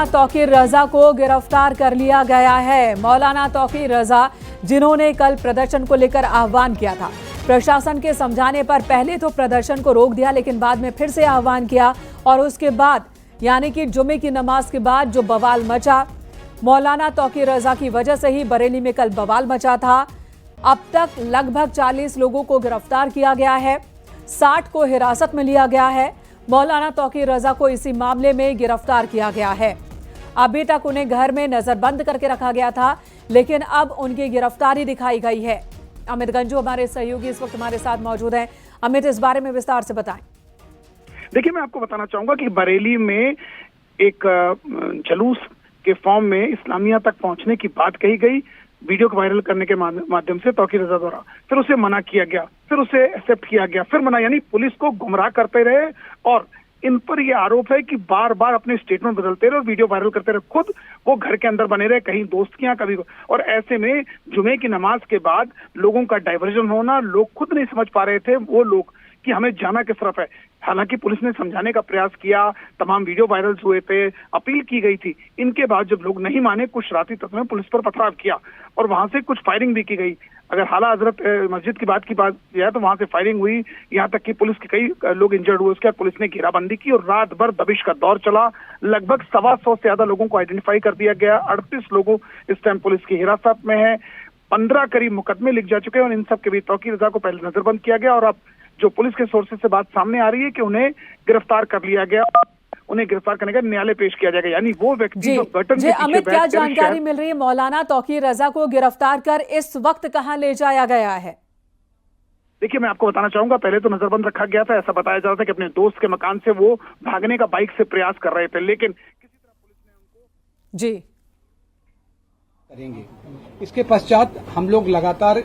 तौकीर रजा को गिरफ्तार कर लिया गया है। मौलाना तौकीर रजा, जिन्होंने कल प्रदर्शन को लेकर आह्वान किया था, प्रशासन के समझाने पर पहले तो प्रदर्शन को रोक दिया, लेकिन बाद में फिर से आह्वान किया और उसके बाद यानी कि जुमे की नमाज के बाद जो बवाल मचा, मौलाना तौकीर रजा की वजह से ही बरेली में कल बवाल मचा था। अब तक लगभग 40 लोगों को गिरफ्तार किया गया है, 60 को हिरासत में लिया गया है। मौलाना तौकीर रजा को इसी मामले में गिरफ्तार किया गया है। अभी तक उन्हें घर में नजरबंद करके रखा गया था, लेकिन अब उनकी गिरफ्तारी दिखाई गई है। अमित गंजू हमारे सहयोगी इस वक्त हमारे साथ मौजूद हैं। अमित, इस बारे में विस्तार से बताएं। देखिए, मैं आपको बताना चाहूंगा कि बरेली में एक जुलूस के फॉर्म में इस्लामिया तक पहुंचने की बात कही गई, वीडियो को वायरल करने के माध्यम से तौकीर रजा द्वारा। फिर उसे मना किया गया, फिर उसे एक्सेप्ट किया गया, फिर मना, यानी पुलिस को गुमराह करते रहे और इन पर यह आरोप है कि बार बार अपने स्टेटमेंट बदलते रहे और वीडियो वायरल करते रहे। खुद वो घर के अंदर बने रहे, कहीं दोस्त के यहाँ, कभी, और ऐसे में जुमे की नमाज के बाद लोगों का डाइवर्जन होना, लोग खुद नहीं समझ पा रहे थे वो लोग कि हमें जाना किस तरफ है। हालांकि पुलिस ने समझाने का प्रयास किया, तमाम वीडियो वायरल हुए थे, अपील की गई थी। इनके बाद जब लोग नहीं माने, कुछ शरारती तत्वों ने पुलिस पर पथराव किया और वहां से कुछ फायरिंग भी की गई। अगर हाला हजरत मस्जिद की बात है तो वहां से फायरिंग हुई, यहाँ तक कि पुलिस के कई लोग इंजर्ड हुए। उसके बाद पुलिस ने घेराबंदी की और रात भर दबिश का दौर चला। लगभग 125 से ज्यादा लोगों को आइडेंटिफाई कर दिया गया। 38 लोगों इस टाइम पुलिस की हिरासत में है। 15 करीब मुकदमे लिख जा चुके हैं और इन सब के बीच तौकीर रजा को पहले नजरबंद किया गया और अब जो पुलिस के सोर्सेज से बात सामने आ रही है कि उन्हें गिरफ्तार कर लिया गया, उन्हें गिरफ्तार करने का न्यायालय पेश किया जाएगा। यानी वो व्यक्ति जो गठन के अमित, क्या जानकारी मिल रही है? मौलाना तौकीर रजा को गिरफ्तार कर इस वक्त कहां ले जाया गया है? देखिए, मैं आपको बताना चाहूंगा, पहले तो नजरबंद रखा गया था। ऐसा बताया जा रहा था कि अपने दोस्त के मकान से वो भागने का बाइक से प्रयास कर रहे थे, लेकिन किसी तरह पुलिस ने उनको जी करेंगे। इसके पश्चात हम लोग लगातार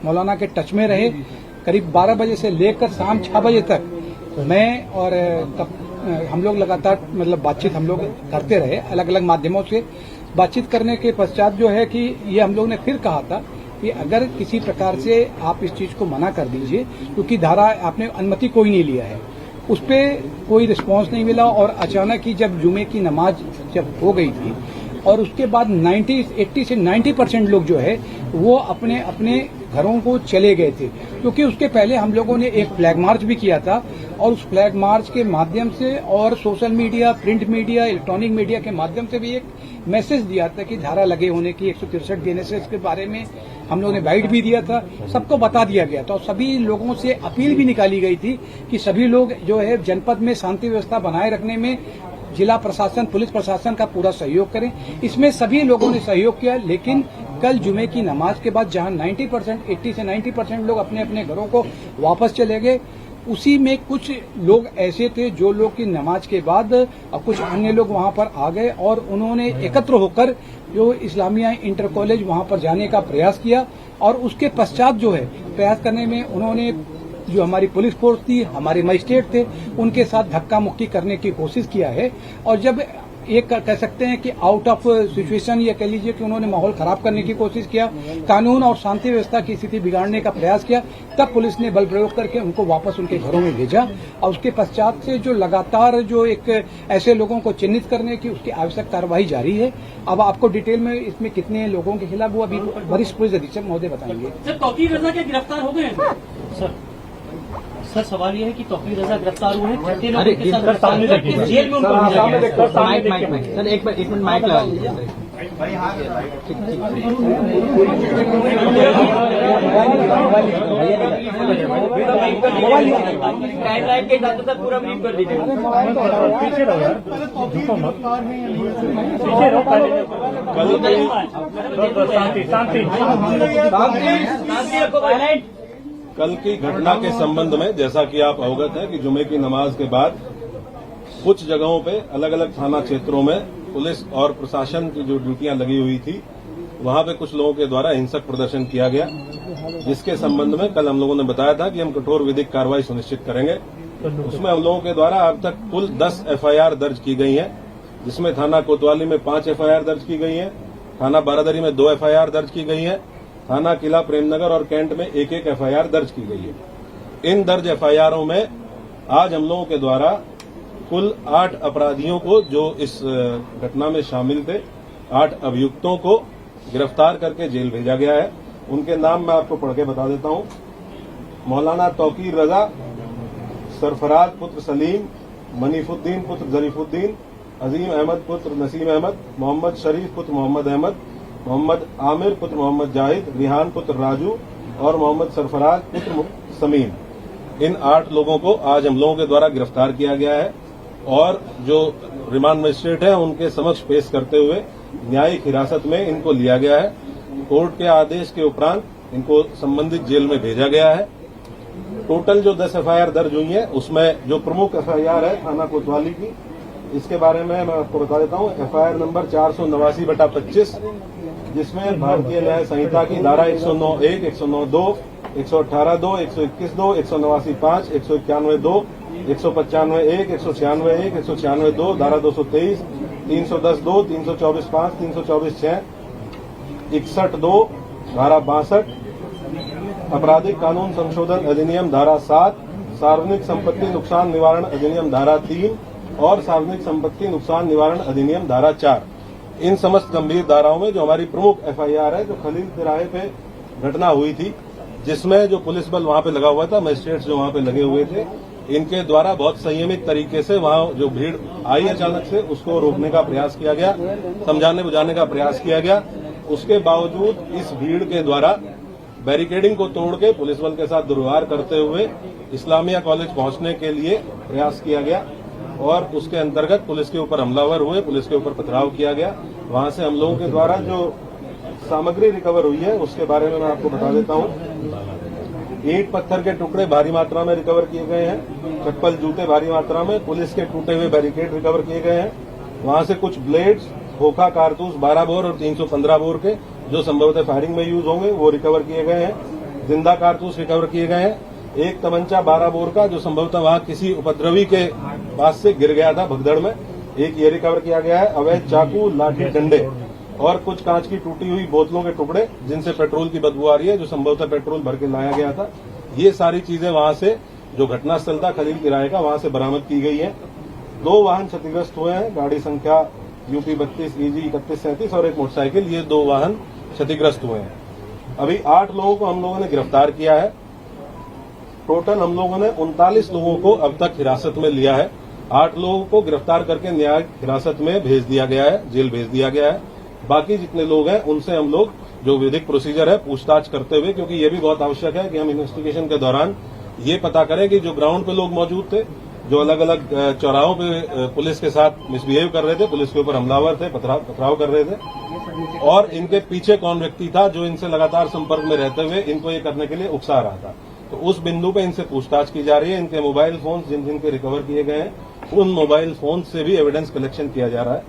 मौलाना के टच में रहे। करीब 12 बजे से लेकर शाम 6 बजे तक मैं और हम लोग लगातार बातचीत हम लोग करते रहे, अलग अलग माध्यमों से बातचीत करने के पश्चात जो है कि ये हम लोग ने फिर कहा था कि अगर किसी प्रकार से आप इस चीज को मना कर दीजिए, क्योंकि धारा आपने अनुमति कोई नहीं लिया है, उस पर कोई रिस्पांस नहीं मिला। और अचानक ही जब जुमे की नमाज जब हो गई थी और उसके बाद 80 से 90% लोग जो है वो अपने अपने घरों को चले गए थे, क्योंकि उसके पहले हम लोगों ने एक फ्लैग मार्च भी किया था और उस फ्लैग मार्च के माध्यम से और social media, print media, electronic media के माध्यम से भी एक मैसेज दिया था कि धारा लगे होने की 163 देने से इसके बारे में हम लोगों ने गाइड भी दिया था, सबको बता दिया गया था और सभी लोगों से अपील भी निकाली गई थी कि सभी लोग जो है जनपद में शांति व्यवस्था बनाए रखने में जिला प्रशासन, पुलिस प्रशासन का पूरा सहयोग करें। इसमें सभी लोगों ने सहयोग किया, लेकिन कल जुमे की नमाज के बाद जहां 80 से 90% लोग अपने अपने घरों को वापस चले गए, उसी में कुछ लोग ऐसे थे जो लोग की नमाज के बाद और कुछ अन्य लोग वहां पर आ गए और उन्होंने एकत्र होकर जो इस्लामिया इंटर कॉलेज वहां पर जाने का प्रयास किया और उसके पश्चात जो है प्रयास करने में उन्होंने जो हमारी पुलिस फोर्स थी, हमारे मजिस्ट्रेट थे, उनके साथ धक्का मुक्की करने की कोशिश किया है। और जब एक कह सकते हैं कि आउट ऑफ सिचुएशन, या कह लीजिए कि उन्होंने माहौल खराब करने की कोशिश किया, कानून और शांति व्यवस्था की स्थिति बिगाड़ने का प्रयास किया, तब पुलिस ने बल प्रयोग करके उनको वापस उनके घरों में भेजा। और उसके पश्चात से जो लगातार जो एक ऐसे लोगों को चिन्हित करने की उसकी आवश्यक कार्रवाई जारी है। अब आपको डिटेल में इसमें कितने लोगों के खिलाफ वो अभी वरिष्ठ पुलिस अधीक्षक महोदय बताएंगे। सर, तौकीर रजा के गिरफ्तार हो गए हैं? सर, सवाल ये है कि तौकीर रजा गिरफ्तार हुए हैं, छठे लोगों के साथ जेल में उनको भेजा गया। सर, एक मिनट माइक लगा लीजिए। टाइमलाइन के हिसाब से पूरा ब्रीफ कर दीजिए। कल की घटना के संबंध में जैसा कि आप अवगत हैं कि जुमे की नमाज के बाद कुछ जगहों पे अलग अलग थाना क्षेत्रों में पुलिस और प्रशासन की जो ड्यूटियां लगी हुई थी, वहां पे कुछ लोगों के द्वारा हिंसक प्रदर्शन किया गया, जिसके संबंध में कल हम लोगों ने बताया था कि हम कठोर विधिक कार्रवाई सुनिश्चित करेंगे। उसमें हम लोगों के द्वारा अब तक कुल 10 FIR दर्ज की गई हैं, जिसमें थाना कोतवाली में 5 FIR दर्ज की गई हैं, थाना बारादरी में 2 FIR दर्ज की गई है, थाना किला प्रेमनगर और कैंट में 1-1 FIR दर्ज की गई है। इन दर्ज FIRों में आज हम लोगों के द्वारा कुल 8 अपराधियों को, जो इस घटना में शामिल थे, 8 अभियुक्तों को गिरफ्तार करके जेल भेजा गया है। उनके नाम मैं आपको पढ़ के बता देता हूं। मौलाना तौकीर रजा, सरफराज पुत्र सलीम, मनीफुद्दीन पुत्र जरीफुद्दीन, अजीम अहमद पुत्र नसीम अहमद, मोहम्मद शरीफ पुत्र मोहम्मद अहमद, मोहम्मद आमिर पुत्र मोहम्मद जाहिद, रिहान पुत्र राजू और मोहम्मद सरफराज पुत्र समीम। इन 8 लोगों को आज हम लोगों के द्वारा गिरफ्तार किया गया है और जो रिमांड मजिस्ट्रेट है उनके समक्ष पेश करते हुए न्यायिक हिरासत में इनको लिया गया है। कोर्ट के आदेश के उपरांत इनको संबंधित जेल में भेजा गया है। टोटल जो 10 एफआईआर दर्ज हुई है, उसमें जो प्रमुख एफआईआर है थाना कोतवाली की, इसके बारे में मैं आपको बता देता हूं। एफआईआर नंबर 489/25, जिसमें भारतीय न्याय संहिता की धारा 109(1), 109(2), 118(2), 121(2), 189(5), 191(2), 195(1), 196(1), 196(2), धारा 223, 310(2), 324(5), 324(6), 61(2), धारा 62, आपराधिक कानून संशोधन अधिनियम धारा 7, सार्वजनिक संपत्ति नुकसान निवारण अधिनियम धारा 3 और सार्वजनिक संपत्ति नुकसान निवारण अधिनियम धारा 4। इन समस्त गंभीर धाराओं में जो हमारी प्रमुख एफआईआर है, जो खलील तिराहे पे घटना हुई थी, जिसमें जो पुलिस बल वहां पे लगा हुआ था, मजिस्ट्रेट्स जो वहां पे लगे हुए थे, इनके द्वारा बहुत संयमित तरीके से वहां जो भीड़ आई अचानक से, उसको रोकने का प्रयास किया गया, समझाने बुझाने का प्रयास किया गया। उसके बावजूद इस भीड़ के द्वारा बैरिकेडिंग को तोड़ के पुलिस बल के साथ दुर्व्यवहार करते हुए इस्लामिया कॉलेज पहुंचने के लिए प्रयास किया गया और उसके अंतर्गत पुलिस के ऊपर हमलावर हुए, पुलिस के ऊपर पथराव किया गया। वहां से हम लोगों के द्वारा जो सामग्री रिकवर हुई है उसके बारे में मैं आपको बता देता हूं। ईंट पत्थर के टुकड़े भारी मात्रा में रिकवर किए गए हैं, चप्पल जूते भारी मात्रा में, पुलिस के टूटे हुए बैरिकेड रिकवर किए गए हैं। वहां से कुछ ब्लेड्स, खोखा कारतूस 12 बोर और 315 बोर के, जो संभवतः फायरिंग में यूज होंगे, वो रिकवर किए गए हैं। जिंदा कारतूस रिकवर किए गए हैं। एक तमंचा 12 बोर का, जो संभवतः वहां किसी उपद्रवी के पास से गिर गया था भगदड़ में, एक ये रिकवर किया गया है। अवैध चाकू, लाठी, डंडे और कुछ कांच की टूटी हुई बोतलों के टुकड़े, जिनसे पेट्रोल की बदबू आ रही है, जो संभवतः पेट्रोल भर के लाया गया था। ये सारी चीजें वहां से, जो घटनास्थल था खलील तिराहे का, वहां से बरामद की गई है। 2 वाहन क्षतिग्रस्त हुए हैं, गाड़ी संख्या UP 32 EG 3137 और एक मोटरसाइकिल, ये 2 वाहन क्षतिग्रस्त हुए हैं। अभी 8 लोगों को हम लोगों ने गिरफ्तार किया है। टोटल हम लोगों ने 39 लोगों को अब तक हिरासत में लिया है। 8 लोगों को गिरफ्तार करके न्यायिक हिरासत में भेज दिया गया है, जेल भेज दिया गया है। बाकी जितने लोग हैं उनसे हम लोग जो विधिक प्रोसीजर है पूछताछ करते हुए, क्योंकि ये भी बहुत आवश्यक है कि हम इन्वेस्टिगेशन के दौरान ये पता करें कि जो ग्राउंड पे लोग मौजूद थे, जो अलग अलग चौराहों पे पुलिस के साथ मिसबिहेव कर रहे थे, पुलिस के ऊपर हमलावर थे, पथराव कर रहे थे, और इनके पीछे कौन व्यक्ति था जो इनसे लगातार संपर्क में रहते हुए इनको ये करने के लिए उकसा रहा था। तो उस बिंदु पे इनसे पूछताछ की जा रही है। इनके मोबाइल फोन जिन जिनके रिकवर किए गए हैं, उन मोबाइल फोन से भी एविडेंस कलेक्शन किया जा रहा है।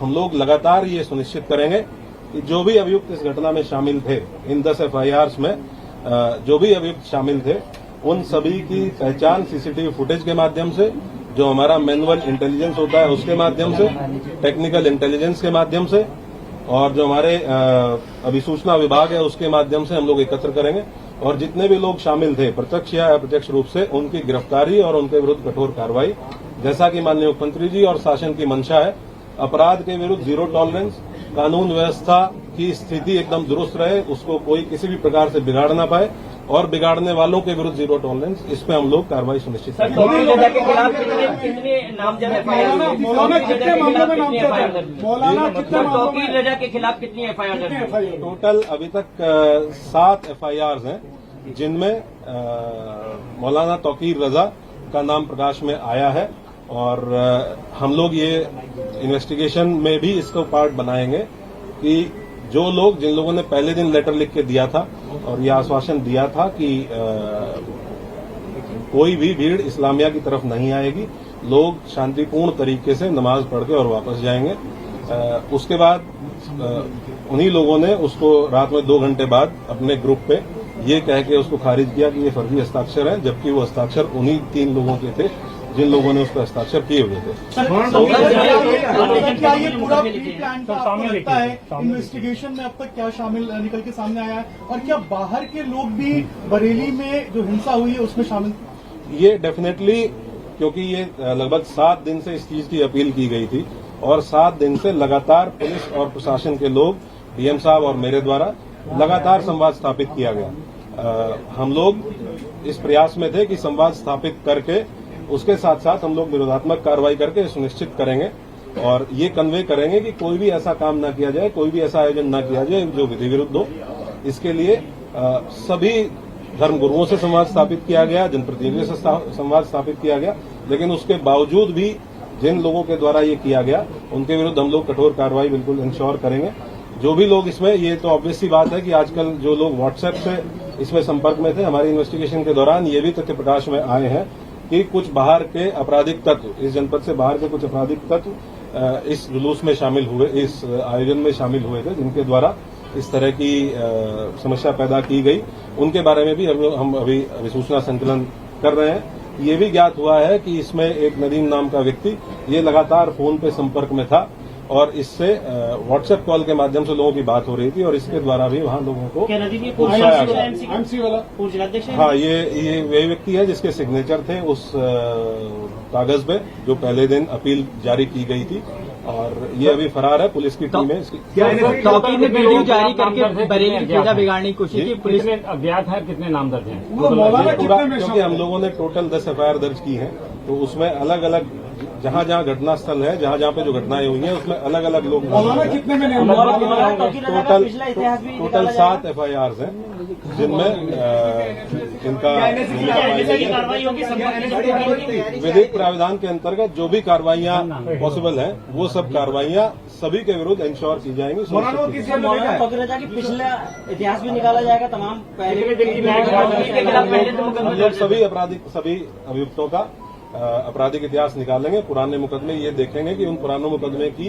हम लोग लगातार ये सुनिश्चित करेंगे कि जो भी अभियुक्त इस घटना में शामिल थे, इन 10 एफआईआर में जो भी अभियुक्त शामिल थे, उन सभी की पहचान सीसीटीवी फुटेज के माध्यम से, जो हमारा मैनुअल इंटेलिजेंस होता है उसके माध्यम से, टेक्निकल इंटेलिजेंस के माध्यम से, और जो हमारे अभिसूचना विभाग है उसके माध्यम से हम लोग एकत्र करेंगे। और जितने भी लोग शामिल थे प्रत्यक्ष या अप्रत्यक्ष रूप से, उनकी गिरफ्तारी और उनके विरुद्ध कठोर कार्रवाई, जैसा कि माननीय मुख्यमंत्री जी और शासन की मंशा है। अपराध के विरुद्ध 0 टॉलरेंस, कानून व्यवस्था की स्थिति एकदम दुरुस्त रहे, उसको कोई किसी भी प्रकार से बिगाड़ ना पाए, और बिगाड़ने वालों के विरुद्ध 0 टॉलरेंस, इस पे हम लोग कार्रवाई सुनिश्चित करेंगे। तौकीर रजा के खिलाफ कितने नामजद एफआईआर? मौलाना कितने मामलों में नामजद है? मौलाना कितने मामलों में? तौकीर रजा के खिलाफ कितनी एफआईआर? टोटल अभी तक 7 एफआईआर हैं, जिनमें मौलाना तौकीर रजा का नाम प्रकाश में आया है। और हम लोग ये इन्वेस्टिगेशन में भी इसको पार्ट बनाएंगे कि जो लोग, जिन लोगों ने पहले दिन लेटर लिख के दिया था और ये आश्वासन दिया था कि कोई भी भीड़ इस्लामिया की तरफ नहीं आएगी, लोग शांतिपूर्ण तरीके से नमाज पढ़ के और वापस जाएंगे, उसके बाद उन्हीं लोगों ने उसको रात में 2 घंटे बाद अपने ग्रुप पे ये कह के उसको खारिज किया कि ये फर्जी हस्ताक्षर है, जबकि वो हस्ताक्षर उन्हीं 3 लोगों के थे जिन लोगों ने उस पर हस्ताक्षर किए हुए थे। क्या ये पूरा प्री प्लान था आपको लगता है? इन्वेस्टिगेशन में अब तक क्या शामिल निकल के सामने आया है, और क्या बाहर के लोग भी बरेली में जो हिंसा हुई है उसमें शामिल थे? ये डेफिनेटली क्योंकि ये लगभग 7 दिन से इस चीज की अपील की गई थी और 7 दिन से लगातार पुलिस और प्रशासन के लोग, डीएम साहब और मेरे द्वारा लगातार संवाद स्थापित किया गया। हम लोग इस प्रयास में थे कि संवाद स्थापित करके उसके साथ साथ हम लोग निरोधात्मक कार्रवाई करके सुनिश्चित करेंगे और ये कन्वे करेंगे कि कोई भी ऐसा काम ना किया जाए, कोई भी ऐसा आयोजन ना किया जाए जो विधि विरुद्ध हो। इसके लिए सभी धर्मगुरुओं से संवाद स्थापित किया गया, जनप्रतिनिधियों से संवाद स्थापित किया गया, लेकिन उसके बावजूद भी जिन लोगों के द्वारा ये किया गया उनके विरुद्ध हम लोग कठोर कार्रवाई बिल्कुल इंश्योर करेंगे। जो भी लोग इसमें, ये तो ऑब्वियस सी बात है कि आजकल जो लोग व्हाट्सएप से इसमें संपर्क में थे, हमारी इन्वेस्टिगेशन के दौरान ये भी तथ्य प्रकाश में आए हैं कि कुछ बाहर के आपराधिक तत्व, इस जनपद से बाहर के कुछ आपराधिक तत्व इस जुलूस में शामिल हुए, इस आयोजन में शामिल हुए थे, जिनके द्वारा इस तरह की समस्या पैदा की गई। उनके बारे में भी हम अभी सूचना संकलन कर रहे हैं। ये भी ज्ञात हुआ है कि इसमें एक नदीम नाम का व्यक्ति ये लगातार फोन पे संपर्क में था और इससे व्हाट्सएप कॉल के माध्यम से लोगों की बात हो रही थी और इसके द्वारा भी वहां लोगों को उकसाया गया। हाँ, ये वही व्यक्ति है जिसके सिग्नेचर थे उस कागज पे जो पहले दिन अपील जारी की गई थी और ये अभी फरार है। पुलिस की टीम है इसकी। तौकीर ने वीडियो जारी करके बरेली की पूजा बिगाड़ने की कोशिश की। पुलिस ने अज्ञात है, कितने नाम दर्ज हैं? क्योंकि हम लोगों ने टोटल 10 एफआईआर दर्ज की है, तो उसमें अलग अलग जहां जहां घटना स्थल है, जहां जहां पे जो घटनाएं हुई हैं, उसमें अलग अलग लोग टोटल 7 एफआईआर हैं, जिनमें इनका विधिक प्राविधान के अंतर्गत जो भी कार्रवाइयां पॉसिबल हैं वो सब कार्रवाइयां सभी के विरुद्ध इंश्योर की जाएंगी। पिछला इतिहास भी निकाला जाएगा तमाम हम लोग सभी अभियुक्तों का आपराधिक इतिहास निकालेंगे, पुराने मुकदमे ये देखेंगे कि उन पुराने मुकदमे की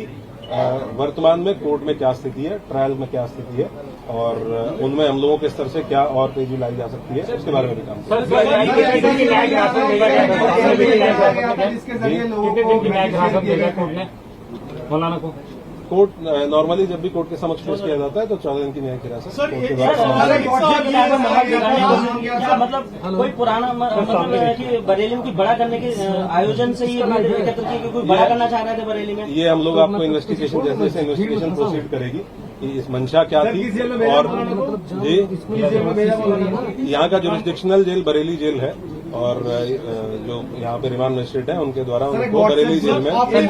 वर्तमान में कोर्ट में क्या स्थिति है, ट्रायल में क्या स्थिति है और उनमें हम लोगों के स्तर से क्या और तेजी लाई जा सकती है, उसके बारे में भी काम करेंगे। मौलाना को कोर्ट नॉर्मली जब भी कोर्ट के समक्ष पेश किया जाता है तो 14 दिन की न्यायिक हिरासत कोर्ट के द्वारा। मतलब कोई पुराना मतलब कि बरेली में कुछ बड़ा करने के आयोजन से ही एकत्र किए, कोई बड़ा करना चाह रहे थे बरेली में। ये हम लोग आपको इन्वेस्टिगेशन जैसे जैसे इन्वेस्टिगेशन प्रोसीड करेगी कि इस मंशा क्या थी और जी यहाँ का जुरिस्डिक्शनल जेल बरेली जेल है और जो यहाँ पे रिमांड मजिस्ट्रेट है उनके द्वारा उनको बरेली जेल में आपने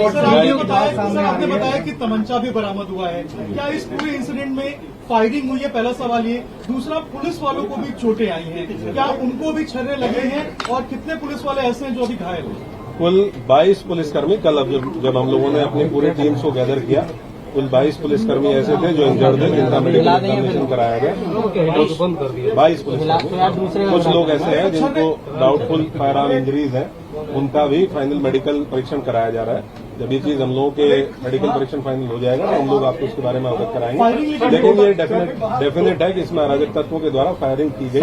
बताया कि तमंचा भी बरामद हुआ है। क्या इस पूरे इंसिडेंट में फायरिंग हुई है? पहला सवाल ये। दूसरा, पुलिस वालों को भी चोटें आई हैं, क्या उनको भी छर्रे लगे हैं और कितने पुलिस वाले ऐसे हैं जो अभी घायल हैं? कुल 22 पुलिसकर्मी, कल अब जब हम लोगों ने अपनी पूरी टीम को गैदर किया, कुल 22 पुलिसकर्मी ऐसे थे जो इंजर्ड थे, जिनका मेडिकल एग्जामिनेशन कराया गया। 22 पुलिसकर्मी। कुछ लोग ऐसे हैं जिनको डाउटफुल फायर आर्म इंजरीज है, उनका भी फाइनल मेडिकल परीक्षण कराया जा रहा है। जब ये चीज हम लोगों के मेडिकल परीक्षण फाइनल हो जाएगा तो हम लोग आपको उसके बारे में अवगत कराएंगे। लेकिन ये डेफिनेट है कि इसमें अराजक तत्वों के द्वारा फायरिंग की गई।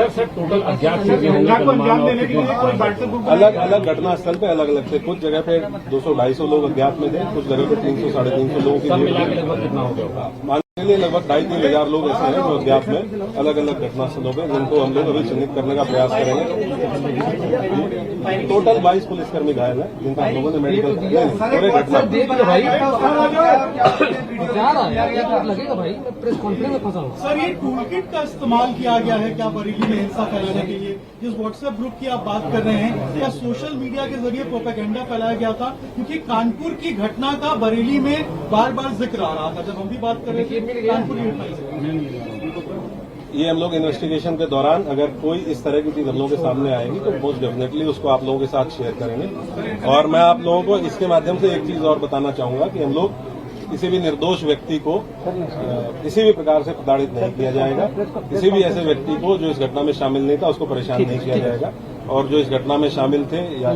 अलग अलग घटना स्थल पे अलग अलग थे, कुछ जगह पे 200-250 लोग अज्ञात में थे, कुछ जगह पे 300-350 लोगों की मान के लिए लगभग 2,500-3 हजार लोग ऐसे हैं जो अज्ञात में अलग अलग घटना स्थलों पे, जिनको हम लोग अभी चिन्हित करने का प्रयास करेंगे। टोटल 22 पुलिसकर्मी घायल है, जिनका हम लोगों ने मेडिकल पूरे घटना। सर, ये टूल किट का इस्तेमाल किया गया है क्या बरेली में हिंसा फैलाने के लिए? जिस व्हाट्सएप ग्रुप की आप बात कर रहे हैं, क्या सोशल मीडिया के जरिए प्रोपेगेंडा फैलाया गया था? क्योंकि कानपुर की घटना का बरेली में बार बार जिक्र आ रहा था जब हम भी बात कर रहे थे कानपुर की घटना। ये हम लोग इन्वेस्टिगेशन के दौरान अगर कोई इस तरह की चीज हम लोगों के सामने आएगी तो मोस्ट डेफिनेटली उसको आप लोगों के साथ शेयर करेंगे। और मैं आप लोगों को इसके माध्यम से एक चीज और बताना चाहूंगा कि हम लोग किसी भी निर्दोष व्यक्ति को किसी भी प्रकार से प्रताड़ित नहीं किया जाएगा। किसी भी ऐसे व्यक्ति को जो इस घटना में शामिल नहीं था उसको परेशान नहीं किया जाएगा, और जो इस घटना में शामिल थे या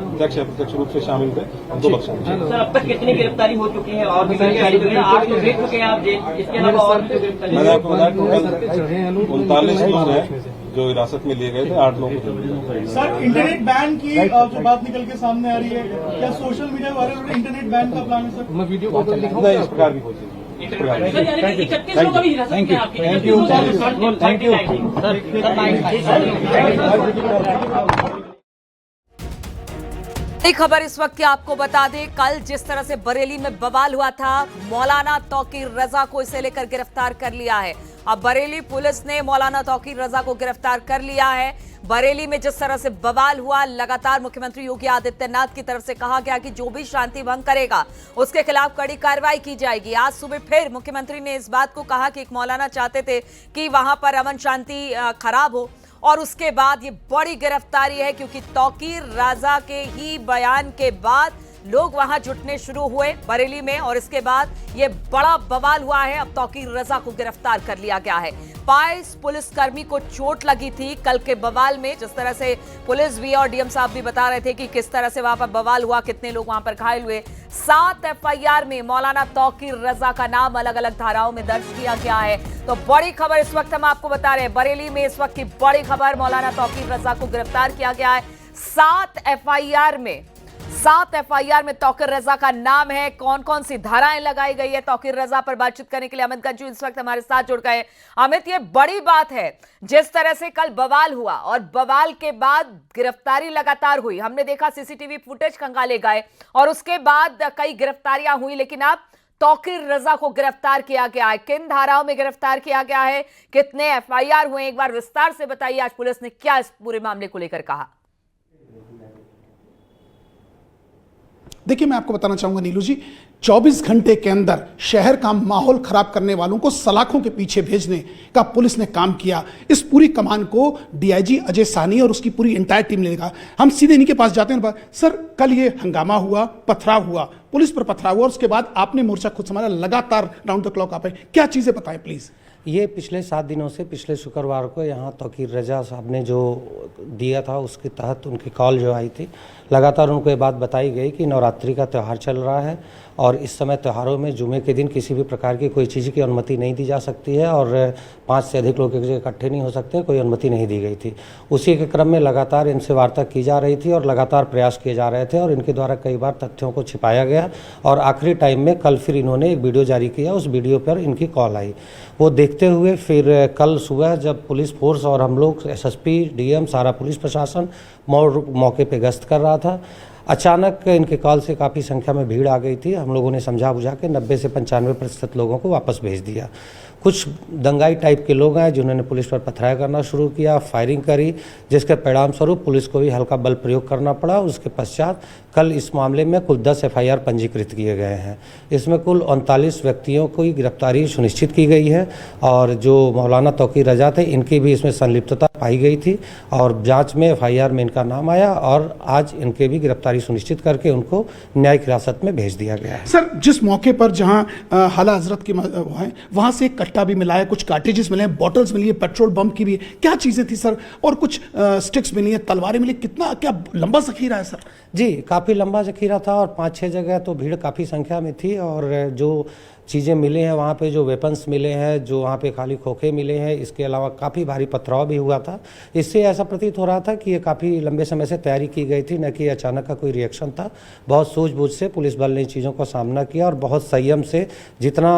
प्रत्यक्ष या प्रत्यक्ष रूप से शामिल थे उनको बख्शा नहीं जाएगा। सर, अब तक कितनी गिरफ्तारी हो चुकी है और आप तो देख चुके हैं आप जेल, इसके अलावा और भी गिरफ्तारी? मैंने आपको बताया टोटल 39 लोग हैं जो हिरासत में लिए गए थे, 8 लोग। सर, इंटरनेट बैन की जो बात निकल के सामने आ रही है, क्या सोशल मीडिया वाले इंटरनेट बैन का प्लान है सर? मैं वीडियो नहीं, इस प्रकार की कोई चीज थैंक यू। एक खबर इस वक्त की आपको बता दें, कल जिस तरह से बरेली में बवाल हुआ था, मौलाना तौकीर रजा को इसे लेकर गिरफ्तार कर लिया है। अब बरेली पुलिस ने मौलाना तौकीर रजा को गिरफ्तार कर लिया है। बरेली में जिस तरह से बवाल हुआ, लगातार मुख्यमंत्री योगी आदित्यनाथ की तरफ से कहा गया कि जो भी शांति भंग करेगा उसके खिलाफ कड़ी कार्रवाई की जाएगी। आज सुबह फिर मुख्यमंत्री ने इस बात को कहा कि एक मौलाना चाहते थे कि वहां पर अमन शांति खराब हो, और उसके बाद ये बड़ी गिरफ्तारी है क्योंकि तौकीर रजा के ही बयान के बाद लोग वहां जुटने शुरू हुए बरेली में, और इसके बाद ये बड़ा बवाल हुआ है। अब तौकीर रजा को गिरफ्तार कर लिया गया है। 22 पुलिसकर्मी को चोट लगी थी कल के बवाल में। जिस तरह से पुलिस भी और डीएम साहब भी बता रहे थे कि किस तरह से वहां पर बवाल हुआ, कितने लोग वहां पर घायल हुए। 7 एफआईआर में मौलाना तौकीर रजा का नाम अलग अलग धाराओं में दर्ज किया गया है। तो बड़ी खबर इस वक्त हम आपको बता रहे हैं, बरेली में इस वक्त की बड़ी खबर, मौलाना तौकीर रजा को गिरफ्तार किया गया है। 7 एफआईआर में तौकीर रजा का नाम है। कौन कौन सी धाराएं लगाई गई है तौकीर रजा पर, बातचीत करने के लिए अमित गंजू इस वक्त हमारे साथ जुड़ गए। अमित, ये बड़ी बात है, जिस तरह से कल बवाल हुआ और बवाल के बाद गिरफ्तारी लगातार हुई। हमने देखा सीसीटीवी फुटेज खंगाले गए और उसके बाद कई गिरफ्तारियां हुई, लेकिन अब तौकीर रजा को गिरफ्तार किया गया है। किन धाराओं में गिरफ्तार किया गया है, कितने एफआईआर हुए, एक बार विस्तार से बताइए। आज पुलिस ने क्या इस पूरे मामले को लेकर कहा? देखिए, मैं आपको बताना चाहूंगा नीलू जी, 24 घंटे के अंदर शहर का माहौल खराब करने वालों को सलाखों के पीछे भेजने का पुलिस ने काम किया। इस पूरी कमान को डीआईजी अजय साहनी और उसकी पूरी एंटायर टीम ने देखा। हम सीधे इन्हीं के पास जाते हैं। सर, कल ये हंगामा हुआ, पथराव हुआ, पुलिस पर पथराव हुआ, और उसके बाद आपने मोर्चा खुद संभाला, लगातार राउंड द क्लॉक आप आए, क्या चीजें बताएं प्लीज। ये पिछले 7 दिनों से, पिछले शुक्रवार को यहाँ तौकीर रजा साहब ने जो दिया था उसके तहत उनकी कॉल जो आई थी, लगातार उनको ये बात बताई गई कि नवरात्रि का त्यौहार चल रहा है और इस समय त्योहारों में जुमे के दिन किसी भी प्रकार की कोई चीज़ की अनुमति नहीं दी जा सकती है और 5 से अधिक लोग एक जगह इकट्ठे नहीं हो सकते, कोई अनुमति नहीं दी गई थी। उसी के क्रम में लगातार इनसे वार्ता की जा रही थी और लगातार प्रयास किए जा रहे थे और इनके द्वारा कई बार तथ्यों को छिपाया गया और आखिरी टाइम में कल फिर इन्होंने एक वीडियो जारी किया। उस वीडियो पर इनकी कॉल आई, वो देखते हुए फिर कल सुबह जब पुलिस फोर्स और हम लोग एसएसपी, डीएम, सारा पुलिस प्रशासन मौके पे गश्त कर रहा था, अचानक इनके कॉल से काफ़ी संख्या में भीड़ आ गई थी। हम लोगों ने समझा बुझा के 90 से 95% लोगों को वापस भेज दिया। कुछ दंगाई टाइप के लोग हैं जिन्होंने पुलिस पर पथराव करना शुरू किया, फायरिंग करी, जिसके परिणाम स्वरूप पुलिस को भी हल्का बल प्रयोग करना पड़ा। उसके पश्चात कल इस मामले में कुल 10 एफआईआर पंजीकृत किए गए हैं। इसमें कुल 39 व्यक्तियों की गिरफ्तारी सुनिश्चित की गई है और जो मौलाना तौकीर रजा थे इनकी भी इसमें संलिप्तता पाई गई थी और जांच में एफआईआर में इनका नाम आया और आज इनके भी गिरफ्तारी सुनिश्चित करके उनको न्यायिक हिरासत में भेज दिया गया है। सर, जिस मौके पर जहां हाला हजरत की है, वहां से एक कट्टा भी मिला है, कुछ कार्टेजेस मिले हैं, बॉटल्स मिली है, पेट्रोल बम की भी, क्या चीजें थी सर, और कुछ स्टिक्स मिली है, तलवारें मिली, कितना क्या लंबा जखीरा है सर? जी, काफ़ी लंबा जखीरा था और 5-6 जगह तो भीड़ काफ़ी संख्या में थी और जो चीज़ें मिले हैं वहाँ पे, जो वेपन्स मिले हैं, जो वहाँ पे खाली खोखे मिले हैं, इसके अलावा काफ़ी भारी पथराव भी हुआ था। इससे ऐसा प्रतीत हो रहा था कि ये काफ़ी लंबे समय से तैयारी की गई थी, न कि अचानक का कोई रिएक्शन था। बहुत सूझबूझ से पुलिस बल ने इन चीज़ों का सामना किया और बहुत संयम से जितना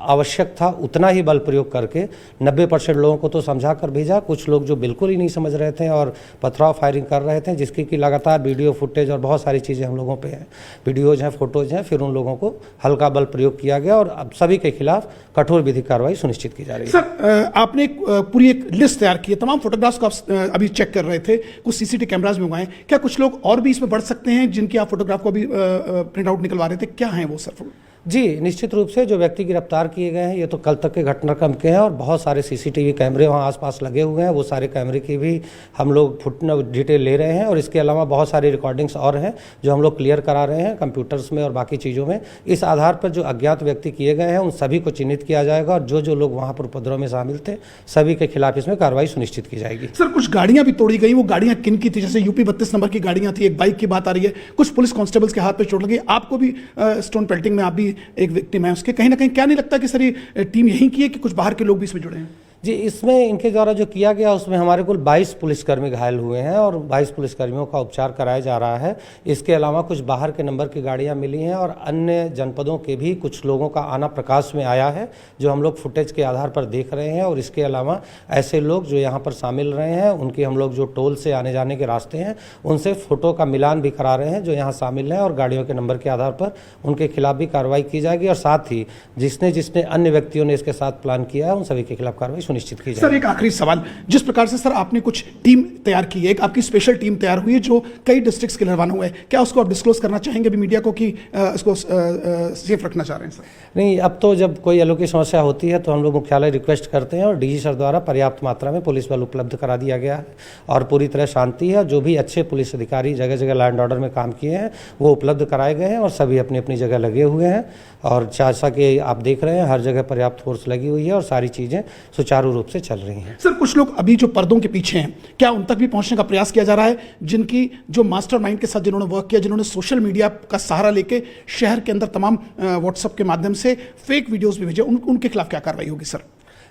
आवश्यक था उतना ही बल प्रयोग करके 90% लोगों को तो समझा कर भेजा। कुछ लोग जो बिल्कुल ही नहीं समझ रहे थे और पथराव फायरिंग कर रहे थे, जिसकी कि लगातार वीडियो फुटेज और बहुत सारी चीज़ें हम लोगों पे हैं, वीडियोज़ हैं, फोटोज़ हैं, फिर उन लोगों को हल्का बल प्रयोग किया गया और अब सभी के खिलाफ कठोर विधिक कार्रवाई सुनिश्चित की जा रही है। सर, आपने पूरी एक लिस्ट तैयार की है, तमाम फोटोग्राफ्स को आप अभी चेक कर रहे थे, कुछ सीसीटीवी कैमरास में मंगाए, क्या कुछ लोग और भी इसमें बढ़ सकते हैं जिनकी आप फोटोग्राफ को अभी प्रिंट आउट निकलवा रहे थे, क्या हैं वो सर? जी, निश्चित रूप से जो व्यक्ति गिरफ्तार किए गए हैं ये तो कल तक के घटनाक्रम के हैं और बहुत सारे सीसीटीवी कैमरे वहाँ आसपास लगे हुए हैं, वो सारे कैमरे की भी हम लोग डिटेल ले रहे हैं और इसके अलावा बहुत सारी रिकॉर्डिंग्स और हैं जो हम लोग क्लियर करा रहे हैं कंप्यूटर्स में और बाकी चीज़ों में। इस आधार पर जो अज्ञात व्यक्ति किए गए हैं उन सभी को चिन्हित किया जाएगा और जो लोग वहाँ पर उपद्रव में शामिल थे सभी के खिलाफ इसमें कार्रवाई सुनिश्चित की जाएगी। सर, कुछ गाड़ियाँ भी तोड़ी गई, वो गाड़ियाँ किन की थी? जैसे यूपी 32 नंबर की गाड़ियाँ थी, एक बाइक की बात आ रही है, कुछ पुलिस कांस्टेबल्स के हाथ पे चोट लगी, आपको भी स्टोन पेल्टिंग में आप भी एक विक्टिम है उसके, कहीं ना कहीं क्या नहीं लगता कि सर ये टीम यही की है कि कुछ बाहर के लोग भी इसमें जुड़े हैं? जी, इसमें इनके द्वारा जो किया गया उसमें हमारे कुल 22 पुलिसकर्मी घायल हुए हैं और 22 पुलिसकर्मियों का उपचार कराया जा रहा है। इसके अलावा कुछ बाहर के नंबर की गाड़ियां मिली हैं और अन्य जनपदों के भी कुछ लोगों का आना प्रकाश में आया है, जो हम लोग फुटेज के आधार पर देख रहे हैं। और इसके अलावा ऐसे लोग जो यहाँ पर शामिल रहे हैं, उनके हम लोग जो टोल से आने जाने के रास्ते हैं उनसे फोटो का मिलान भी करा रहे हैं जो यहाँ शामिल हैं, और गाड़ियों के नंबर के आधार पर उनके खिलाफ भी कार्रवाई की जाएगी। और साथ ही जिसने जिसने अन्य व्यक्तियों ने इसके साथ प्लान किया है उन सभी के खिलाफ कार्रवाई सुनिश्चित की जाएगी। सर, एक आखिरी सवाल, जिस प्रकार से सर आपने कुछ टीम तैयार की है, एक आपकी स्पेशल टीम तैयार हुई है जो कई डिस्ट्रिक्ट्स के लिए रवाना हुए हैं, क्या उसको आप डिस्क्लोज करना चाहेंगे अभी मीडिया को कि इसको सेफ रखना चाह रहे हैं सर? नहीं, अब तो जब कोई अलग की समस्या होती है तो हम लोग मुख्यालय रिक्वेस्ट करते हैं और डीजी सर द्वारा पर्याप्त मात्रा में पुलिस बल उपलब्ध करा दिया गया है और पूरी तरह शांति है। जो भी अच्छे पुलिस अधिकारी जगह जगह लॉ एंड ऑर्डर में काम किए हैं वो उपलब्ध कराए गए हैं और सभी अपनी अपनी जगह लगे हुए हैं। और जैसा कि आप देख रहे हैं हर जगह पर्याप्त फोर्स लगी हुई है और सारी चीज़ें सुचारू रूप से चल रही हैं। सर, कुछ लोग अभी जो पर्दों के पीछे हैं, क्या उन तक भी पहुंचने का प्रयास किया जा रहा है, जिनकी जो मास्टरमाइंड के साथ जिन्होंने वर्क किया, जिन्होंने सोशल मीडिया का सहारा लेके शहर के अंदर तमाम व्हाट्सएप के माध्यम से फेक वीडियोस भी भेजे, उनके खिलाफ क्या कार्रवाई होगी सर?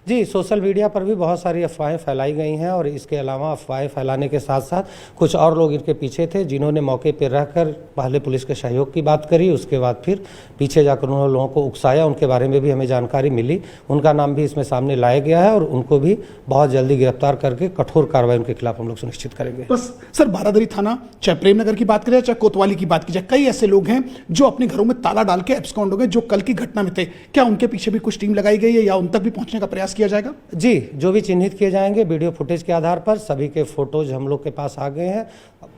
जी, सोशल मीडिया पर भी बहुत सारी अफवाहें फैलाई गई हैं और इसके अलावा अफवाहें फैलाने के साथ साथ कुछ और लोग इनके पीछे थे जिन्होंने मौके पर रहकर पहले पुलिस के सहयोग की बात करी, उसके बाद फिर पीछे जाकर उन्होंने लोगों को उकसाया। उनके बारे में भी हमें जानकारी मिली, उनका नाम भी इसमें सामने लाया गया है और उनको भी बहुत जल्दी गिरफ्तार करके कठोर कार्रवाई उनके खिलाफ हम लोग सुनिश्चित करेंगे। बस सर, बारादरी थाना चाहे प्रेमनगर की बात करें चाहे कोतवाली की बात की जाए, कई ऐसे लोग हैं जो अपने घरों में ताला डाल के एब्सकॉन्ड हो गए, जो कल की घटना में थे। क्या उनके पीछे भी कुछ टीम लगाई गई है या उन तक भी पहुंचने का प्रयास किया जाएगा? जी, जो भी चिन्हित किए जाएंगे वीडियो फुटेज के आधार पर सभी के फोटोज हम लोग के पास आ गए हैं।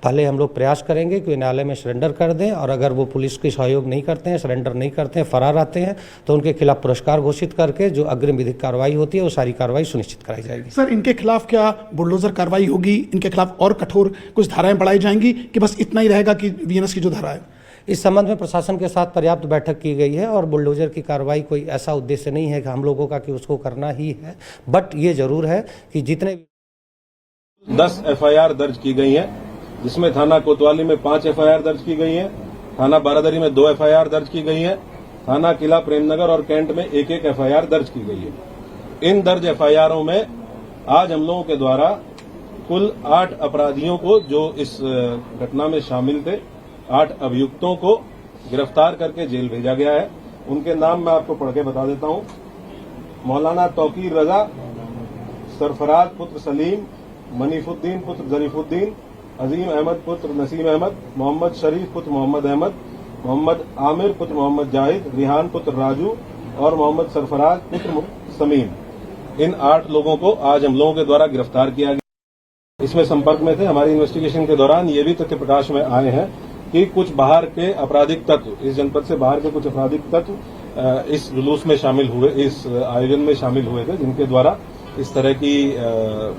पहले हम लोग प्रयास करेंगे कि न्यायालय में सरेंडर कर दें और अगर वो पुलिस की सहयोग नहीं करते हैं, सरेंडर नहीं करते हैं, फरार आते हैं तो उनके खिलाफ पुरस्कार घोषित करके जो अग्रिम विधिक कार्रवाई होती है वो सारी कार्रवाई सुनिश्चित कराई जाएगी। सर, इनके खिलाफ क्या बुलडोजर कार्रवाई होगी? इनके खिलाफ और कठोर कुछ धाराएं बढ़ाई जाएंगी कि बस इतना ही रहेगा कि वीएनएस की जो धारा है? इस संबंध में प्रशासन के साथ पर्याप्त बैठक की गई है और बुलडोजर की कार्रवाई कोई ऐसा उद्देश्य नहीं है कि हम लोगों का कि उसको करना ही है, बट ये जरूर है कि जितने 10 एफआईआर दर्ज की गई हैं, जिसमें थाना कोतवाली में 5 एफआईआर दर्ज की गई हैं, थाना बारादरी में 2 एफआईआर दर्ज की गई हैं, थाना किला प्रेमनगर और कैंट में 1-1 एफआईआर दर्ज की गई है। इन दर्ज एफआईआरों में आज हम लोगों के द्वारा कुल 8 अपराधियों को जो इस घटना में शामिल थे, 8 अभियुक्तों को गिरफ्तार करके जेल भेजा गया है। उनके नाम मैं आपको पढ़ के बता देता हूं। मौलाना तौकीर रजा, सरफराज पुत्र सलीम, मनीफुद्दीन पुत्र जरीफुद्दीन, अजीम अहमद पुत्र नसीम अहमद, मोहम्मद शरीफ पुत्र मोहम्मद अहमद, मोहम्मद आमिर पुत्र मोहम्मद जाहिद, रिहान पुत्र राजू और मोहम्मद सरफराज पुत्र समीम। इन 8 लोगों को आज हम लोगों के द्वारा गिरफ्तार किया गया। इसमें संपर्क में थे। हमारी इन्वेस्टिगेशन के दौरान ये भी तथ्य प्रकाश में आए हैं कि कुछ बाहर के आपराधिक तत्व, इस जनपद से बाहर के कुछ आपराधिक तत्व इस जुलूस में शामिल हुए, इस आयोजन में शामिल हुए थे, जिनके द्वारा इस तरह की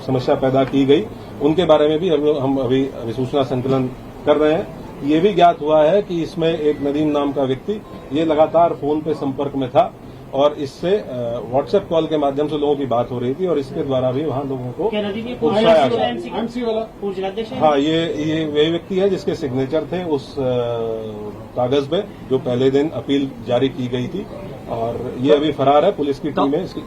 समस्या पैदा की गई। उनके बारे में भी हम अभी अधिसूचना संकलन कर रहे हैं। ये भी ज्ञात हुआ है कि इसमें एक नदीम नाम का व्यक्ति ये लगातार फोन पे संपर्क में था और इससे व्हाट्सएप कॉल के माध्यम से लोगों की बात हो रही थी और इसके द्वारा भी वहां लोगों को उकसाया गया। हाँ, ये वही व्यक्ति है जिसके सिग्नेचर थे उस कागज पे जो पहले दिन अपील जारी की गई थी और ये अभी फरार है। पुलिस की टीम है इसकी